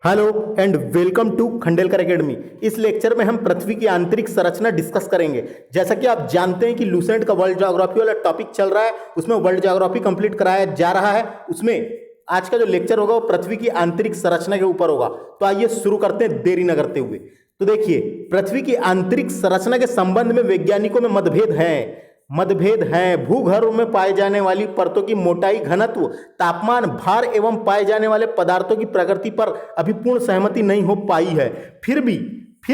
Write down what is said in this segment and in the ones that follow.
Hello and welcome to Khandelkar academy. इस lecture में हम पृथ्वी की आंतरिक संरचना डिस्कस करेंगे। जैसा कि आप जानते हैं कि लूसेंट का वर्ल्ड ज्योग्राफी वाला टॉपिक चल रहा है, उसमें वर्ल्ड ज्योग्राफी कंप्लीट कराया जा रहा है। उसमें आज का जो लेक्चर होगा वो पृथ्वी की आंतरिक संरचना के ऊपर होगा। तो आइए शुरू करते हैं देरी न करते हुए। तो देखिए, पृथ्वी की आंतरिक संरचना के संबंध में वैज्ञानिकों में मतभेद है। भूगर्भ में पाए जाने वाली परतों की मोटाई, घनत्व, तापमान, भार एवं पाए जाने वाले पदार्थों की प्रकृति पर अभी पूर्ण सहमति नहीं हो पाई है। फिर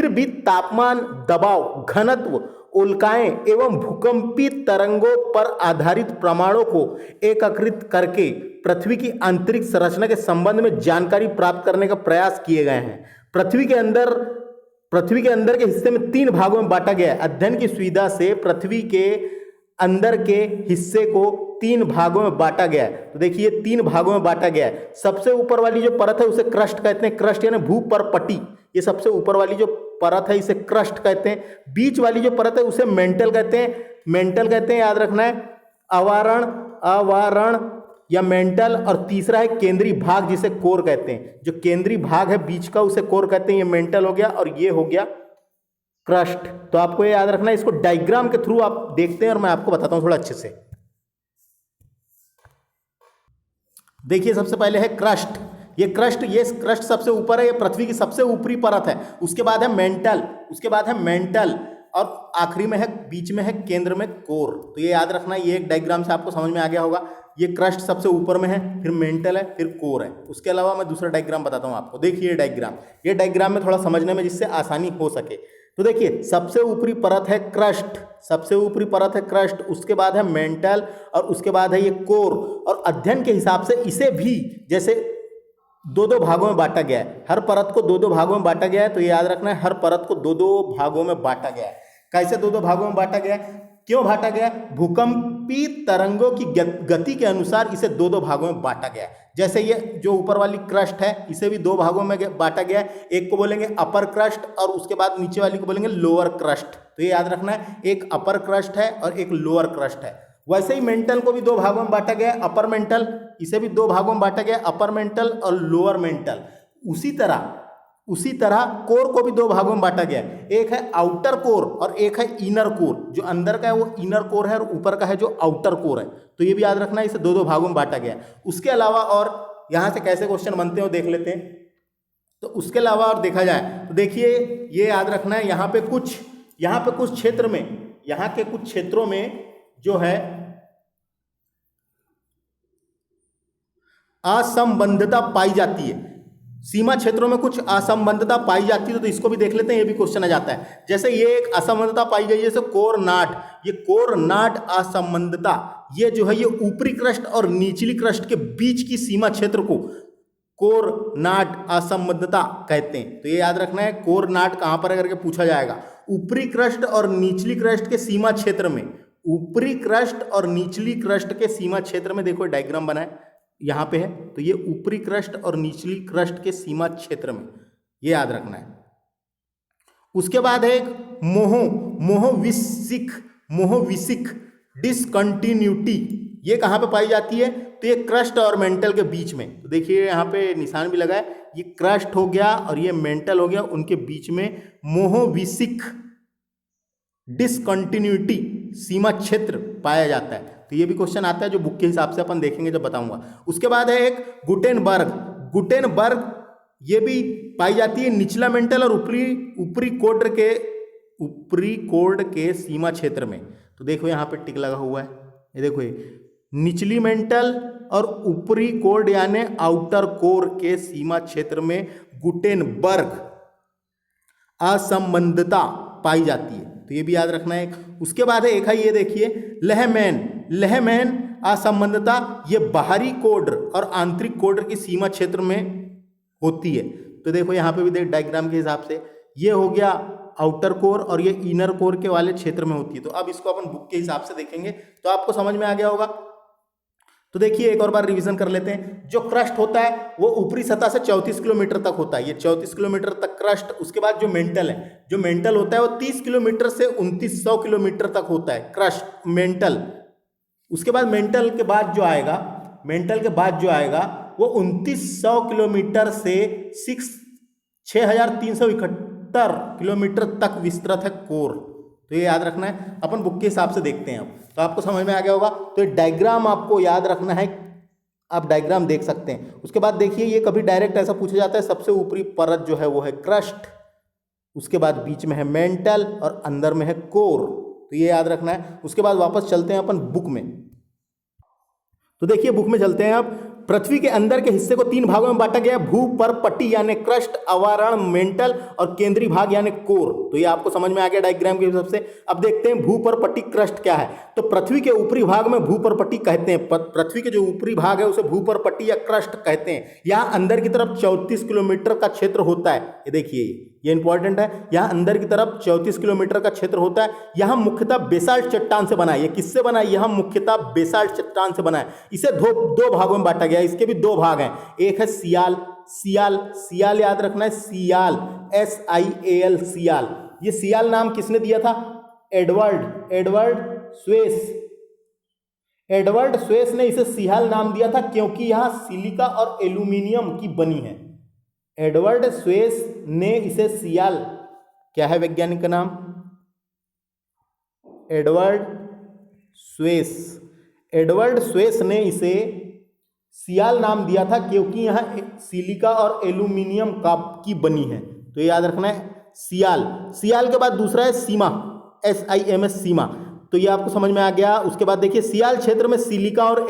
भी तापमान, दबाव, घनत्व, उल्काएं एवं भूकंपीय तरंगों पर आधारित प्रमाणों को एकत्रित करके पृथ्वी की आंतरिक संरचना के संबंध में जानकारी प्राप्त करने का प्रयास किए गए हैं। पृथ्वी के अंदर के हिस्से में 3 भागों में बांटा गया है। अध्ययन की सुविधा से पृथ्वी के अंदर के हिस्से को 3 भागों में बांटा गया है। तो देखिए, 3 भागों में बांटा गया है। सबसे ऊपर वाली जो परत है उसे क्रस्ट कहते हैं। क्रस्ट यानी भूपरपटी। ये सबसे ऊपर वाली जो परत है इसे क्रस्ट कहते हैं। बीच वाली जो परत है उसे मेंटल कहते हैं। याद रखना है, अवारण या मेंटल। और तीसरा है केंद्रीय भाग, जिसे कोर कहते हैं। जो केंद्रीय भाग है बीच का उसे कोर कहते हैं। ये मेंटल हो गया और ये हो गया क्रस्ट। तो आपको ये याद रखना है। इसको डायग्राम के थ्रू आप देखते हैं और मैं आपको बताता हूं थोड़ा अच्छे से। देखिए, सबसे पहले है क्रस्ट। ये क्रस्ट सबसे ऊपर है। ये पृथ्वी की सबसे ऊपरी परत है। उसके बाद है मेंटल और आखिरी में है, बीच में है, केंद्र में कोर। तो ये याद रखना है। ये एक डायग्राम से आपको समझ में आ गया होगा। ये क्रस्ट सबसे ऊपर में है, फिर मेंटल है, फिर कोर है। उसके अलावा मैं दूसरा डायग्राम बताता हूं आपको। देखिए ये डायग्राम में थोड़ा समझने में जिससे आसानी हो सके। तो देखिए, सबसे ऊपरी परत है क्रस्ट, उसके बाद है मेंटल और उसके बाद है ये कोर। और अध्ययन के हिसाब से इसे भी जैसे 2-2 भागों में बांटा गया है। हर परत को 2-2 भागों में बांटा गया है। तो ये याद रखना है, हर परत को 2-2 भागों में बांटा गया है। कैसे 2-2 भागों में बांटा गया है, क्यों बांटा गया? भूकंपीय तरंगों की गति के अनुसार इसे 2-2 भागों में बांटा गया है। जैसे ये जो ऊपर वाली क्रस्ट है इसे भी 2 भागों में बांटा गया है। एक को बोलेंगे अपर क्रस्ट और उसके बाद नीचे वाली को बोलेंगे लोअर क्रस्ट। तो ये याद रखना है, एक अपर क्रस्ट है और एक लोअर क्रस्ट है। वैसे ही मेंटल को भी 2 भागों में बांटा गया है। अपर मेंटल, इसे भी 2 भागों में बांटा गया है, अपर मेंटल और लोअर मेंटल। उसी तरह कोर को भी 2 भागों में बांटा गया है। एक है आउटर कोर और एक है इनर कोर। जो अंदर का है वो इनर कोर है और ऊपर का है जो आउटर कोर है। तो ये भी याद रखना है, इसे 2-2 भागों में बांटा गया है। उसके अलावा और यहां से कैसे क्वेश्चन बनते हैं वो देख लेते हैं। तो उसके अलावा और देखा जाए तो देखिए, ये याद रखना है, यहाँ पे कुछ क्षेत्र में, यहाँ के कुछ क्षेत्रों में जो है असंबद्धता पाई जाती है। सीमा क्षेत्रों में कुछ असंबद्धता पाई जाती है। तो इसको भी देख लेते हैं, ये भी क्वेश्चन आ जाता है। जैसे ये एक असंबद्धता पाई गई है, जैसे कोर नाट असंबद्धता, ये जो है ये ऊपरी क्रस्ट और निचली क्रस्ट के बीच की सीमा क्षेत्र को कोर नाट असंबद्धता कहते हैं। तो ये याद रखना है, कोर नाट कहां पर है करके पूछा जाएगा। ऊपरी क्रस्ट और निचली क्रस्ट के सीमा क्षेत्र में, ऊपरी क्रस्ट और निचली क्रस्ट के सीमा क्षेत्र में, देखो डायग्राम बना है यहां पे है। तो ये ऊपरी क्रस्ट और निचली क्रस्ट के सीमा क्षेत्र में, ये याद रखना है। उसके बाद है एक मोहविसिक डिसकंटिन्यूटी। ये कहां पे पाई जाती है? तो ये क्रस्ट और मेंटल के बीच में। तो देखिए यहां पे निशान भी लगा है। ये क्रस्ट हो गया और ये मेंटल हो गया, उनके बीच में मोहविसिक डिसकंटिन्यूटी सीमा क्षेत्र पाया जाता है। तो ये भी क्वेश्चन आता है जो बुक के हिसाब से अपन देखेंगे जब बताऊंगा। उसके बाद है एक गुटेनबर्ग, ये भी पाई जाती है निचला मेंटल और ऊपरी कोर्ड के सीमा क्षेत्र में। तो देखो यहाँ पे टिक लगा हुआ है, ये देखो, ये निचली मेंटल और ऊपरी कोर्ड यानी आउटर कोर के सीमा क्षेत्र में गुटेनबर्ग असंबद्धता पाई जाती है। तो ये भी याद रखना है। उसके बाद है एक है, ये देखिए, लहमैन असंबद्धता, ये बाहरी कोड और आंतरिक कोड की सीमा क्षेत्र में होती है। तो देखो यहाँ पे भी देख डायग्राम के हिसाब से, ये हो गया आउटर कोर और ये इनर कोर के वाले क्षेत्र में होती है। तो अब इसको अपन बुक के हिसाब से देखेंगे तो आपको समझ में आ गया होगा। तो देखिए एक और बार रिवीजन कर लेते हैं। जो क्रस्ट होता है वो ऊपरी सतह से 34 किलोमीटर तक होता है, ये 34 किलोमीटर तक क्रस्ट। उसके बाद जो मेंटल होता है वो 30 किलोमीटर से 2900 किलोमीटर तक होता है क्रस्ट मेंटल। उसके बाद मेंटल के बाद जो आएगा वो 2900 किलोमीटर से 6371 किलोमीटर तक विस्तृत है कोर। तो ये याद रखना है, अपन बुक के हिसाब से देखते हैं। अब तो आपको समझ में आ गया होगा। तो ये डायग्राम आपको याद रखना है, आप डायग्राम देख सकते हैं। उसके बाद देखिए, ये कभी डायरेक्ट ऐसा पूछा जाता है, सबसे ऊपरी परत जो है वो है क्रस्ट, उसके बाद बीच में है मेंटल और अंदर में है कोर। तो ये याद रखना है। उसके बाद वापस चलते हैं अपन बुक में। तो देखिए बुक में चलते हैं। अब पृथ्वी के अंदर के हिस्से को 3 भागों में बांटा गया, भू पर पट्टी यानी क्रस्ट, अवारण मेंटल और केंद्रीय भाग यानी कोर। तो ये आपको समझ में आ गया डायग्राम के हिसाब से। अब देखते हैं भू पर पट्टी क्रस्ट क्या है। तो पृथ्वी के ऊपरी भाग में भू पर पट्टी कहते हैं। पृथ्वी के जो ऊपरी भाग है उसे भू पर पट्टी या क्रस्ट कहते हैं। यहाँ अंदर की तरफ 34 किलोमीटर का क्षेत्र होता है। ये देखिए, ये इंपॉर्टेंट है। यहाँ अंदर की तरफ 34 किलोमीटर का क्षेत्र होता है। यहाँ मुख्यतः बेसाल्ट चट्टान से बना है। ये किससे बना है? यहाँ मुख्यतः बेसाल्ट चट्टान से बना है। इसे दो भागों में बांटा गया है। इसके भी 2 भाग हैं। एक है सियाल, सियाल याद रखना है, सियाल, SIAL, सियाल। ये सियाल नाम किसने दिया था? एडवर्ड स्वेस ने इसे सियाल नाम दिया था, क्योंकि यहाँ सिलिका और एल्यूमिनियम की बनी है। एडवर्ड स्वेस ने इसे सियाल, क्या है वैज्ञानिक का नाम? एडवर्ड स्वेस ने इसे सियाल नाम दिया था, क्योंकि यहाँ सिलिका और एल्यूमिनियम की बनी है। तो ये याद रखना है, सियाल के बाद दूसरा है सीमा, SIMA, सीमा। तो ये आपको समझ में आ गया। उसके बाद देखिए, सियाल क्षेत्र में सिलिका और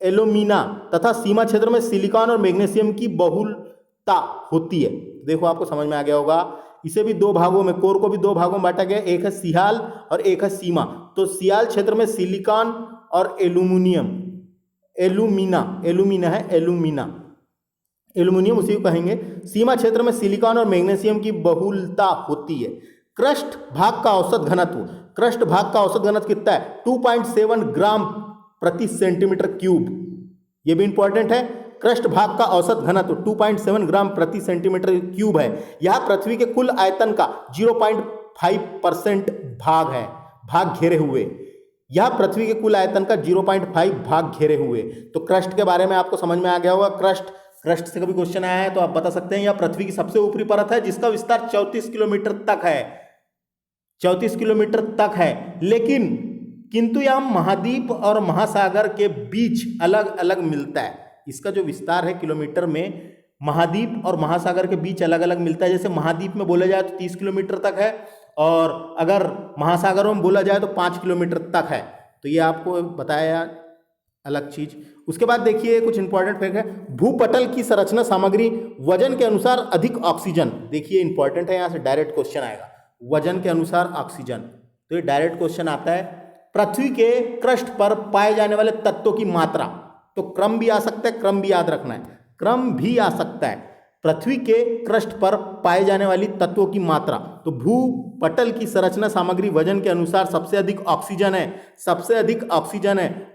एल्यूमिना तथा सीमा क्षेत्र में सिलिकॉन और मैग्नीशियम की बहुलता होती है। देखो आपको समझ में आ गया होगा। इसे भी 2 भागों में, कोर को भी 2 भागों में बांटा गया, एक है सियाल और एक है सीमा। तो सियाल क्षेत्र में सिलिकॉन और एल्यूमिनियम उसी को कहेंगे। सीमा क्षेत्र में सिलिकॉन और मैग्नीशियम की बहुलता होती है। क्रस्ट भाग का औसत घनत्व कितना है? 2.7 ग्राम प्रति सेंटीमीटर क्यूब। ये भी इंपॉर्टेंट है। क्रस्ट भाग का औसत घनत्व 2.7 ग्राम प्रति सेंटीमीटर क्यूब है। यह पृथ्वी के कुल आयतन का 0.5% भाग घेरे हुए। यह पृथ्वी के कुल आयतन का 0.5 भाग घेरे हुए। तो क्रस्ट के बारे में आपको समझ में आ गया होगा। क्रस्ट से कभी क्वेश्चन आया है तो आप बता सकते हैं। यह पृथ्वी की सबसे ऊपरी परत है, जिसका विस्तार 34 किलोमीटर तक है। 34 किलोमीटर तक है, लेकिन किंतु यह महाद्वीप और महासागर के बीच अलग अलग मिलता है। इसका जो विस्तार है किलोमीटर में, महाद्वीप और महासागर के बीच अलग अलग मिलता है। जैसे महाद्वीप में बोला जाए तो 30 किलोमीटर तक है, और अगर महासागरों में बोला जाए तो 5 किलोमीटर तक है। तो ये आपको बताया अलग चीज। उसके बाद देखिए कुछ इंपॉर्टेंट फैक्ट है। भूपटल की संरचना सामग्री वजन के अनुसार अधिक ऑक्सीजन। देखिए इंपॉर्टेंट है, यहाँ से डायरेक्ट क्वेश्चन आएगा। वजन के अनुसार ऑक्सीजन, तो ये डायरेक्ट क्वेश्चन आता है। पृथ्वी के क्रस्ट पर पाए जाने वाले तत्वों की मात्रा, तो क्रम भी आ सकता है, क्रम भी याद रखना है, क्रम भी आ सकता है। पृथ्वी के क्रस्ट पर पाए जाने वाली तत्वों की मात्रा, तो भूपटल की संरचना सामग्री वजन के अनुसार सबसे अधिक ऑक्सीजन है।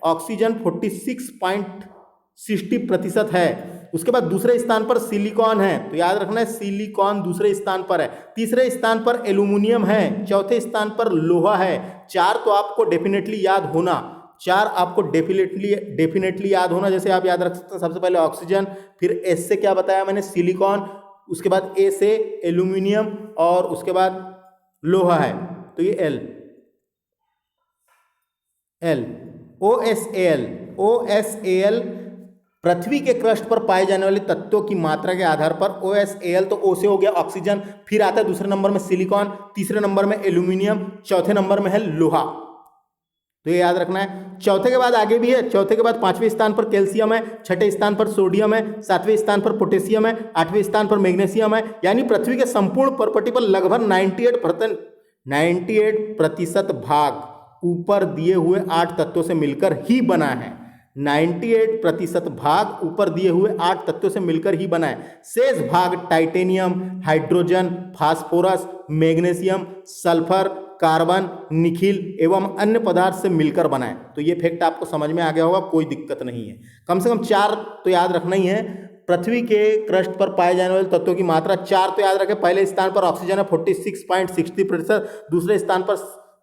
ऑक्सीजन 46.60% है। उसके बाद दूसरे स्थान पर सिलिकॉन है, तो याद रखना है सिलिकॉन दूसरे स्थान पर है। तीसरे स्थान पर एल्यूमिनियम है। चौथे स्थान पर लोहा है। 4 तो आपको डेफिनेटली याद होना, जैसे आप याद रख सकते हैं। सबसे पहले ऑक्सीजन, फिर एस से क्या बताया मैंने, सिलिकॉन, उसके बाद ए से एल्यूमिनियम, और उसके बाद लोहा है, तो ये एल। OSAL पृथ्वी के क्रस्ट पर पाए जाने वाले तत्वों की मात्रा के आधार पर OSAL, तो O से हो गया ऑक्सीजन, फिर आता है दूसरे नंबर में सिलिकॉन, तीसरे नंबर में एल्यूमिनियम, चौथे नंबर में है लोहा। तो ये याद रखना है। चौथे के बाद आगे भी है। चौथे के बाद 5वें स्थान पर कैल्शियम है, 6ठे स्थान पर सोडियम है, 7वें स्थान पर पोटेशियम है, 8वें स्थान पर मैग्नीशियम है। यानी पृथ्वी के संपूर्ण प्रॉपर्टी पर लगभग 98% भाग ऊपर दिए हुए 8 तत्वों से मिलकर ही बना है। 98% भाग ऊपर दिए हुए 8 तत्वों से मिलकर ही बना है। शेष भाग titanium, hydrogen, phosphorus, magnesium, sulphur, carbon, Nikhil एवं अन्य पदार्थ से मिलकर बना है। तो ये फैक्ट आपको समझ में आ गया होगा, कोई दिक्कत नहीं है। कम से कम 4 तो याद रखना ही है। पृथ्वी के क्रस्ट पर पाए जाने वाले तत्वों की मात्रा 4 तो याद रखें। पहले स्थान पर ऑक्सीजन है 46.60%,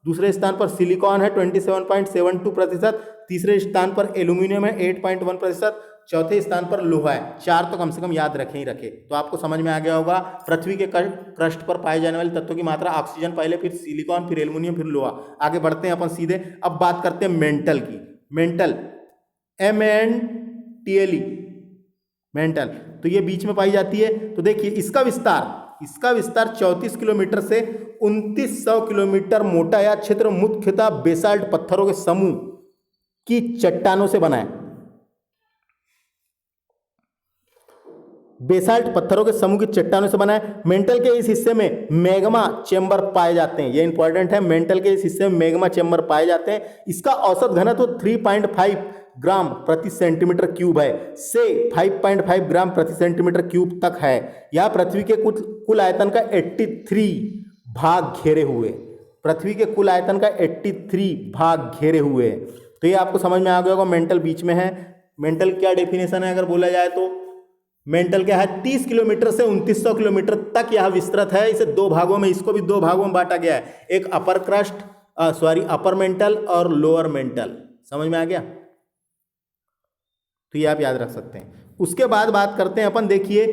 दूसरे स्थान पर सिलिकॉन है 27.72%, तीसरे स्थान पर एल्यूमिनियम है 8.1%, चौथे स्थान पर लोहा है। 4 तो कम से कम याद रखें ही रखे। तो आपको समझ में आ गया होगा पृथ्वी के क्रस्ट पर पाए जाने वाले तत्वों की मात्रा, ऑक्सीजन पहले, फिर सिलिकॉन, फिर एल्युमिनियम, फिर लोहा। आगे बढ़ते हैं अपन सीधे। अब बात करते हैं मेंटल की। मेंटल, MENTLE, मेंटल, तो ये बीच में पाई जाती है। तो देखिए इसका विस्तार 34 किलोमीटर से 2900 किलोमीटर मोटा या क्षेत्र मुख्यतः बेसाल्ट पत्थरों के समूह की चट्टानों से बना है। बेसाल्ट पत्थरों के समूह की चट्टानों से बना है। मेंटल के इस हिस्से में मैग्मा चेंबर पाए जाते हैं। ये इंपॉर्टेंट है, मेंटल के इस हिस्से में मैग्मा चेंबर पाए जाते हैं। इसका औसत घनत्व 3.5 ग्राम प्रति सेंटीमीटर क्यूब है से 5.5 ग्राम प्रति सेंटीमीटर क्यूब तक है। यह पृथ्वी के कुल आयतन का 83 भाग घेरे हुए, पृथ्वी के कुल आयतन का 83 भाग घेरे हुए। तो ये आपको समझ में आ गया होगा, मेंटल बीच में है। मेंटल क्या डेफिनेशन है अगर बोला जाए तो? मेंटल क्या है? 30 किलोमीटर से 2900 किलोमीटर तक यह विस्तृत है। इसे दो भागों में, इसको भी दो भागों में बांटा गया है, एक अपर मेंटल और लोअर मेंटल। समझ में आ गया? तो ये आप याद रख सकते हैं। उसके बाद बात करते हैं अपन, देखिए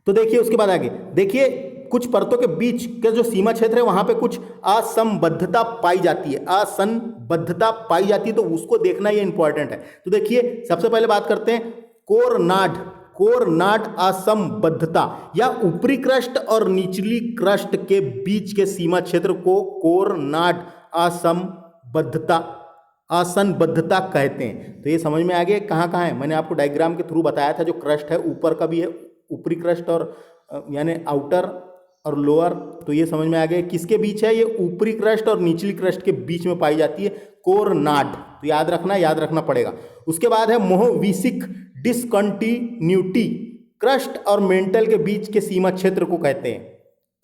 तो देखिए उसके बाद आगे देखिए कुछ परतों के बीच के जो सीमा क्षेत्र है वहां पे कुछ असंबद्धता पाई जाती है, असंबद्धता पाई जाती है, तो उसको देखना ये इंपॉर्टेंट है। तो देखिए सबसे पहले बात करते हैं कोरनाड असंबद्धता या ऊपरी क्रस्ट और निचली क्रस्ट के बीच के सीमा क्षेत्र को कोरनाड असंबद्धता कहते हैं। तो ये समझ में आ गया कहाँ कहाँ है। मैंने आपको डायग्राम के थ्रू बताया था, जो क्रस्ट है ऊपर का भी है, ऊपरी क्रस्ट और यानी आउटर और लोअर। तो ये समझ में आ गया किसके बीच है, ये ऊपरी क्रस्ट और निचली क्रस्ट के बीच में पाई जाती है कोरनाड। तो याद रखना पड़ेगा। उसके बाद है मोहविसिक डिसकंटिन्यूटी, क्रस्ट और मेंटल के बीच के सीमा क्षेत्र को कहते हैं।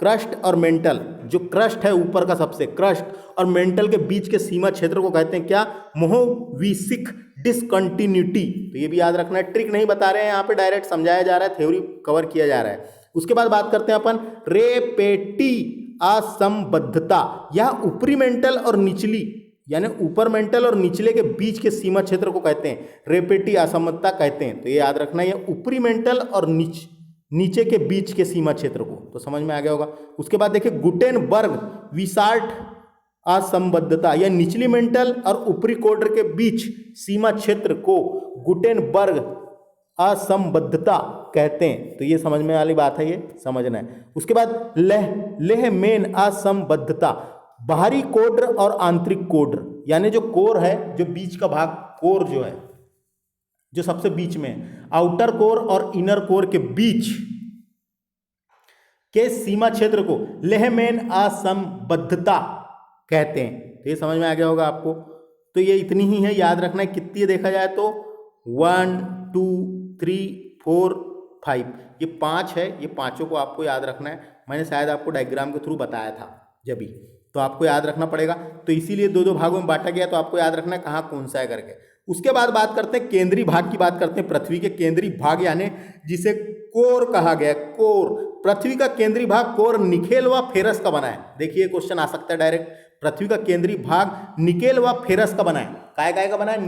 क्रस्ट और मेंटल, जो क्रस्ट है ऊपर का सबसे, क्रस्ट और मेंटल के बीच के सीमा क्षेत्र को कहते हैं क्या? मोहविसिक डिसकंटिन्यूटी। तो ये भी याद रखना है, ट्रिक नहीं बता रहे हैं यहाँ पे, डायरेक्ट समझाया जा रहा है, थ्योरी कवर किया जा रहा है। उसके बाद बात करते हैं अपन रेपेटी असंबद्धता या ऊपरी मेंटल और निचली, यानी ऊपर मेंटल और निचले के बीच के सीमा क्षेत्र को कहते हैं रेपेटी असंबद्धता कहते हैं। तो ये याद रखना है, ऊपरी मेंटल और नीचे के बीच के सीमा क्षेत्र को। तो समझ में आ गया होगा। उसके बाद देखिए गुटेनबर्ग विसाल्ट असंबद्धता या निचली मेंटल और ऊपरी कोर्डर के बीच सीमा क्षेत्र को गुटेनबर्ग असंबद्धता कहते हैं। तो ये समझ में वाली बात है, ये समझना है। उसके बाद लेहमेन असंबद्धता, बाहरी कोर और आंतरिक कोर, यानी जो कोर है, जो बीच का भाग, कोर जो है जो सबसे बीच में, आउटर कोर और इनर कोर के बीच के सीमा क्षेत्र को लेहमेन असंबद्धता कहते हैं। तो ये समझ में आ गया होगा आपको। तो ये इतनी ही है, याद रखना है। कितनी देखा जाए तो 1 2 3 4 5, ये 5 है। ये पांचों को आपको याद रखना है। मैंने शायद आपको डायग्राम के थ्रू बताया था जब भी, तो आपको याद रखना पड़ेगा। तो इसीलिए दो दो भागों में बांटा गया, तो आपको याद रखना है कहाँ कौन सा है करके। उसके बाद बात करते हैं केंद्रीय भाग की, बात करते हैं पृथ्वी के केंद्रीय भाग, यानी जिसे कोर कहा गया। कोर, पृथ्वी का केंद्रीय भाग कोर निकेल व फेरस का बना है। देखिए क्वेश्चन आ सकता है डायरेक्ट, पृथ्वी का केंद्रीय भाग निकेल व फेरस का बना है। काय का बना है?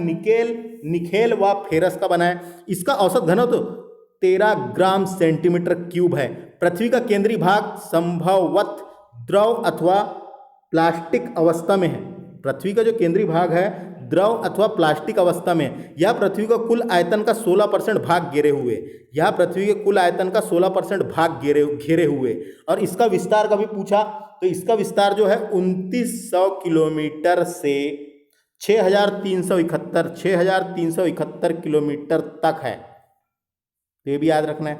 निकेल व फेरस का बना है। इसका औसत घनत्व 13 ग्राम सेंटीमीटर क्यूब है। पृथ्वी का केंद्रीय भाग संभवत द्रव अथवा प्लास्टिक अवस्था में है। पृथ्वी का जो केंद्रीय भाग है द्रव अथवा प्लास्टिक अवस्था में। यह पृथ्वी का कुल आयतन का 16% भाग घेरे हुए, यह पृथ्वी के कुल आयतन का 16% भाग घेरे हुए। और इसका विस्तार का भी पूछा, तो इसका विस्तार जो है 2900 किलोमीटर से 6371 किलोमीटर तक है। तो ये भी याद रखना है।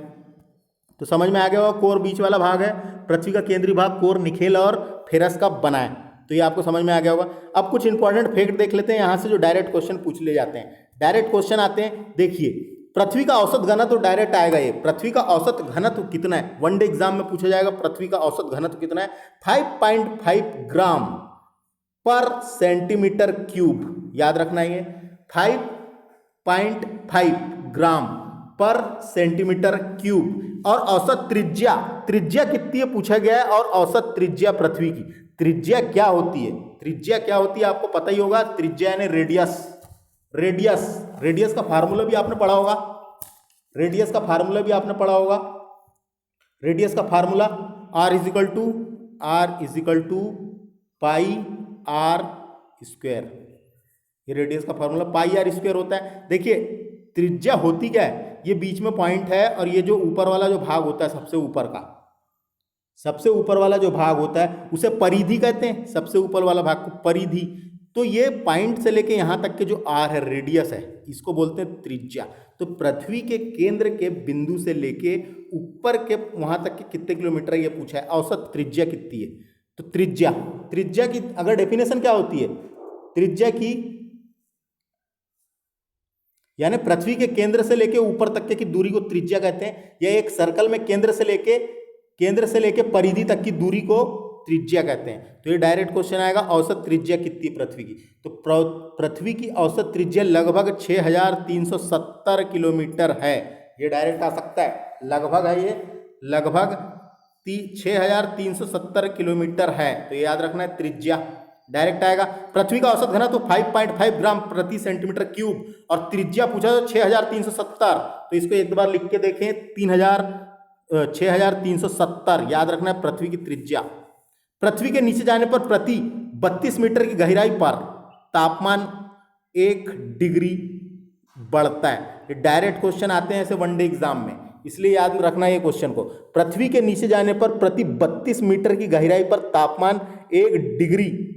तो समझ में आ गया होगा, कोर बीच वाला भाग है, पृथ्वी का केंद्रीय भाग कोर निकेल और फेरस का बना है। तो ये आपको समझ में आ गया होगा। अब कुछ इंपॉर्टेंट फैक्ट देख लेते हैं यहाँ से, जो डायरेक्ट क्वेश्चन पूछ ले जाते हैं। डायरेक्ट क्वेश्चन आते हैं, देखिए पृथ्वी का औसत घनत्व डायरेक्ट आएगा। ये पृथ्वी का औसत घनत्व कितना है, वनडे एग्जाम में पूछा जाएगा। पृथ्वी का औसत घनत्व कितना है? 5.5 ग्राम पर सेंटीमीटर क्यूब। याद रखना है, ये 5.5 ग्राम पर सेंटीमीटर क्यूब। और औसत त्रिज्या कितनी है पूछा गया है, और औसत त्रिज्या पृथ्वी की त्रिज्या क्या होती है? त्रिज्या क्या होती है आपको पता ही होगा। त्रिज्या यानी रेडियस, रेडियस, रेडियस का फार्मूला भी आपने पढ़ा होगा, रेडियस का फार्मूला भी आपने पढ़ा होगा। रेडियस का formula R is equal to pi R square. ये रेडियस का फार्मूला पाई आर स्क्वायर होता है। देखिए त्रिज्या होती क्या है, ये बीच में पॉइंट है और ये जो ऊपर वाला जो भाग होता है सबसे ऊपर का, सबसे ऊपर वाला जो भाग होता है उसे परिधि कहते हैं, सबसे ऊपर वाला भाग को परिधि। तो ये पॉइंट से लेके यहाँ तक के जो आर है, रेडियस है, इसको बोलते हैं त्रिज्या। तो पृथ्वी के केंद्र के बिंदु से लेके ऊपर के वहां तक के कितने किलोमीटर ये पूछा है, औसत त्रिज्या कितनी है। तो त्रिज्या, त्रिज्या की अगर डेफिनेशन क्या होती है, त्रिज्या की यानी पृथ्वी के केंद्र से लेके ऊपर तक की दूरी को त्रिज्या कहते हैं। या एक सर्कल में केंद्र से लेके परिधि तक की दूरी को त्रिज्या कहते हैं। तो ये डायरेक्ट क्वेश्चन आएगा, औसत त्रिज्या कितनी पृथ्वी की। तो पृथ्वी की औसत त्रिज्या लगभग 6370 किलोमीटर है। ये डायरेक्ट आ सकता है, लगभग है, ये लगभग 6370 किलोमीटर है। तो ये याद रखना है, त्रिज्या डायरेक्ट आएगा। पृथ्वी का औसत घनत्व 5.5 ग्राम प्रति सेंटीमीटर क्यूब और त्रिज्या पूछा तो 6370। तो इसको एक बार लिख के देखें, 6370 याद रखना है पृथ्वी की त्रिज्या। पृथ्वी के नीचे जाने पर प्रति 32 मीटर की गहराई पर तापमान 1 डिग्री बढ़ता है। ये डायरेक्ट क्वेश्चन आते हैं ऐसे वनडे एग्जाम में, इसलिए याद रखना है ये क्वेश्चन को। पृथ्वी के नीचे जाने पर प्रति 32 मीटर की गहराई पर तापमान 1 डिग्री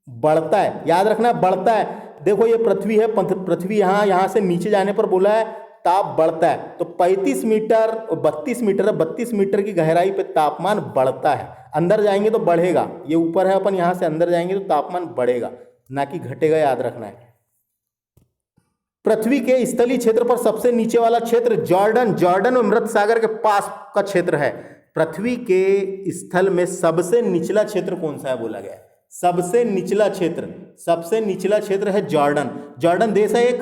बढ़ता है, याद रखना बढ़ता है। देखो ये पृथ्वी है, पृथ्वी यहां से नीचे जाने पर बोला है ताप बढ़ता है। तो 35 मीटर और 32 मीटर है, 32 मीटर की गहराई पे तापमान बढ़ता है। अंदर जाएंगे तो बढ़ेगा, ये ऊपर है, अपन यहां से अंदर जाएंगे तो तापमान बढ़ेगा ना कि घटेगा, याद रखना है। पृथ्वी के स्थलीय क्षेत्र पर सबसे नीचे वाला क्षेत्र जॉर्डन और मृत सागर के पास का क्षेत्र है। पृथ्वी के स्थल में सबसे निचला क्षेत्र कौन सा है बोला गया है, सबसे निचला क्षेत्र है जॉर्डन देश है, एक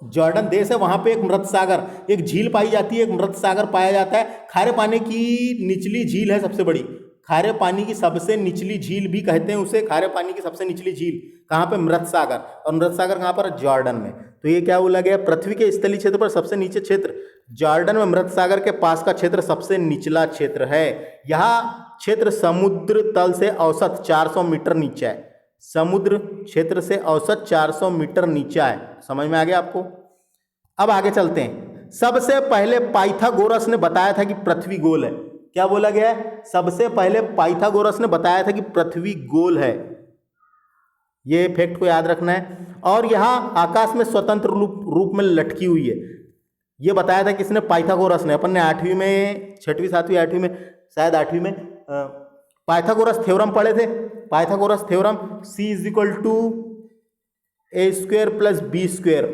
जॉर्डन देश है। वहां पे एक मृत सागर, एक झील पाई जाती है, एक मृत सागर पाया जाता है। खारे पानी की निचली झील है सबसे बड़ी, खारे पानी की सबसे निचली झील भी कहते हैं उसे, खारे पानी की सबसे निचली झील कहाँ पे, मृत सागर। और मृत सागर कहाँ पर, जॉर्डन में। तो ये क्या बोला गया, पृथ्वी के स्थलीय क्षेत्र पर सबसे नीचे क्षेत्र जॉर्डन में मृत सागर के पास का क्षेत्र सबसे निचला क्षेत्र है। यह क्षेत्र समुद्र तल से औसत 400 मीटर नीचे है, समुद्र क्षेत्र से औसत 400 मीटर नीचे है। समझ में आ गया आपको। अब आगे चलते हैं। सबसे पहले पाइथागोरस ने बताया था कि पृथ्वी गोल है। क्या बोला गया है, सबसे पहले पाइथागोरस ने बताया था कि पृथ्वी गोल है। ये फैक्ट को याद रखना है। और यहां आकाश में स्वतंत्र रूप में लटकी हुई है, ये बताया था किसने, पाइथागोरस ने। अपन ने 8वीं में, 6वीं 7वीं 8वीं में, शायद 8वीं में पाइथागोरस थ्योरम पढ़े थे। Pythagoras theorem C = A² + B²,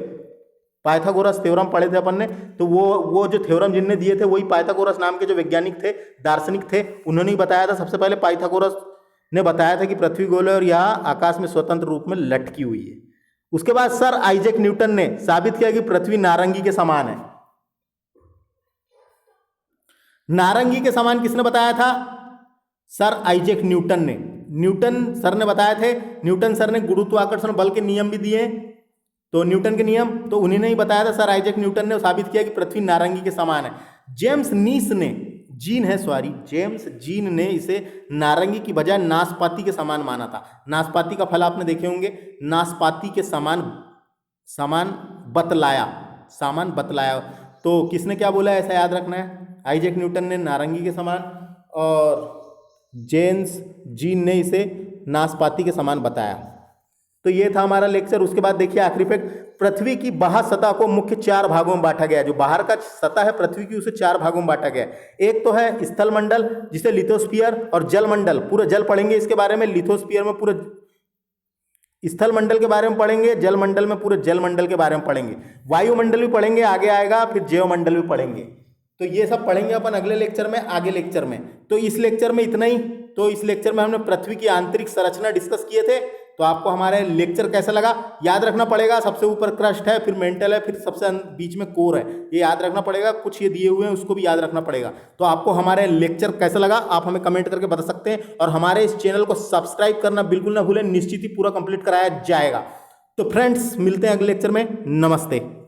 Pythagoras theorem पढ़े थे अपन ने। तो वो जो थ्योरम जिनने दिए थे वही पाइथागोरस नाम के जो वैज्ञानिक थे, दार्शनिक थे, उन्होंने ही बताया था। सबसे पहले पाइथागोरस ने बताया था कि पृथ्वी गोल है और यह आकाश में स्वतंत्र रूप में लटकी हुई है। उसके बाद सर आइजैक न्यूटन ने साबित किया कि पृथ्वी नारंगी के समान है। नारंगी के समान किसने बताया था, सर आइजैक न्यूटन ने। न्यूटन सर ने बताए थे। न्यूटन सर ने गुरुत्वाकर्षण बल के नियम भी दिए, तो न्यूटन के नियम तो उन्हीं ने ही बताया था। सर आइजैक न्यूटन ने साबित किया कि पृथ्वी नारंगी के समान है। जेम्स जीन ने इसे नारंगी की बजाय नाशपाती के समान माना था। नाशपाती का फल आपने देखे होंगे, नाशपाती के समान बतलाया। तो किसने क्या बोला ऐसा याद रखना है, आइजैक न्यूटन ने नारंगी के समान और जेम्स जीन ने इसे नाशपाती के समान बताया। तो ये था हमारा लेक्चर। उसके बाद देखिए आखिरी फैक्ट, पृथ्वी की बाह्य सतह को मुख्य 4 भागों में बांटा गया है। जो बाहर का सतह है पृथ्वी की, उसे 4 भागों में बांटा गया है। एक तो है स्थल मंडल, जिसे लिथोस्फीयर, और जल मंडल, पूरा जल पढ़ेंगे इसके बारे में। लिथोस्फीयर में पूरे स्थल मंडल के बारे में पढ़ेंगे, जल मंडल में पूरे जल मंडल के बारे में पढ़ेंगे, वायुमंडल भी पढ़ेंगे, आगे आएगा फिर जैवमंडल भी पढ़ेंगे। तो ये सब पढ़ेंगे अपन अगले लेक्चर में, आगे लेक्चर में। तो इस लेक्चर में इतना ही। तो इस लेक्चर में हमने पृथ्वी की आंतरिक संरचना डिस्कस किए थे। तो आपको हमारे लेक्चर कैसा लगा याद रखना पड़ेगा। सबसे ऊपर क्रस्ट है, फिर मेंटल है, फिर सबसे बीच में कोर है, ये याद रखना पड़ेगा। कुछ ये दिए हुए हैं उसको भी याद रखना पड़ेगा। तो आपको हमारे लेक्चर कैसा लगा आप हमें कमेंट करके बता सकते हैं। और हमारे इस चैनल को सब्सक्राइब करना बिल्कुल ना भूलें, निश्चित ही पूरा कंप्लीट कराया जाएगा। तो फ्रेंड्स मिलते हैं अगले लेक्चर में। नमस्ते।